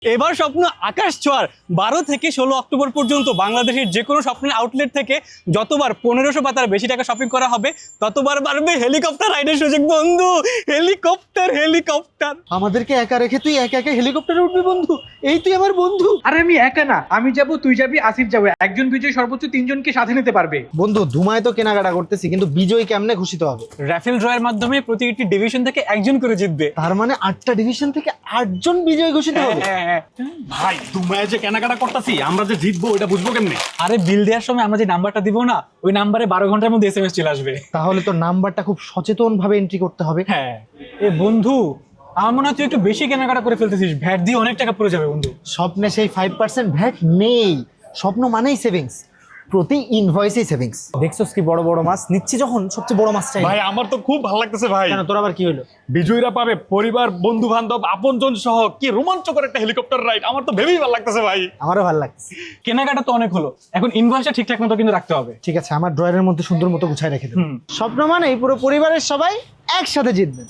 এবার স্বপ্ন আকাশ ছোঁয়ার 12 থেকে 16 অক্টোবর পর্যন্ত বাংলাদেশের যে কোনো স্বপ্নের আউটলেট থেকে যতবার 1500 বা তার বেশি টাকা শপিং করা হবে ততবার বাড়বে হেলিকপ্টার রাইডের সুযোগ বন্ধু। হেলিকপ্টার হেলিকপ্টার আমাদেরকে একা রেখে তুই একা একা হেলিকপ্টারে উঠবি বন্ধু? এই তুই আমার বন্ধু। আরে আমি একা না, আমি যাব, তুই যাবি, আসিফ যাবে। একজন বিজয়ী সর্বোচ্চ 3 জনকে সাথে নিতে পারবে। বন্ধু ধুমায় তো কেনাকাটা করতেছি, কিন্তু বিজয় কেমনে ঘোষিত হবে? র্যাফেল ড্রয়ের মাধ্যমে প্রতিটি ডিভিশন থেকে একজন করে জিতবে। তার মানে 8টা ডিভিশন থেকে 8 জন বিজয় ঘোষিত হবে। ভাই দুমায় যে কেনাকাটা করতেছি, আমরা যে জিতবো এটা বুঝবো কেমনে? আরে বিল দেওয়ার সময় আমরা যে নাম্বারটা দিব না, ওই নাম্বারে 12 ঘন্টার মধ্যে এসএমএস চলে আসবে। তাহলে তো নাম্বারটা খুব সচেতন ভাবে এন্ট্রি করতে হবে। হ্যাঁ এ বন্ধু, আমার মনে হয় তুই একটু বেশি কেনাকাটা করে ফেলতেছিস, ভ্যাট দিয়ে অনেক টাকা পড়ে যাবে বন্ধু। স্বপ্নে সেই 5% ভ্যাট নেই। স্বপ্ন মানেই সেভিংস, প্রতি ইনভয়েসেই সেভিংস। দেখছস কি বড় বড় মাছ নিচ্ছি, যখন সবচেয়ে বড় মাছ চাই। ভাই আমার তো খুব ভালো লাগতেছে ভাই। কেন, তোর আবার কি হলো? বিজয়ীরা পাবে পরিবার, বন্ধু বান্ধব, আপনজন সহ কি রোমাঞ্চকর একটা হেলিকপ্টার রাইড। আমার তো ভেবেই ভালো লাগতেছে ভাই। আমারও ভালো লাগছে। কেনাকাটা তো অনেক হলো, এখন ইনভয়েসটা ঠিকঠাক মতো কিন্তু রাখতে হবে। ঠিক আছে, আমার ড্রয়ারের মধ্যে সুন্দর মতো গুছাই রেখে দেব। স্বপ্ন মানেই পুরো পরিবারের সবাই একসাথে জিতবে।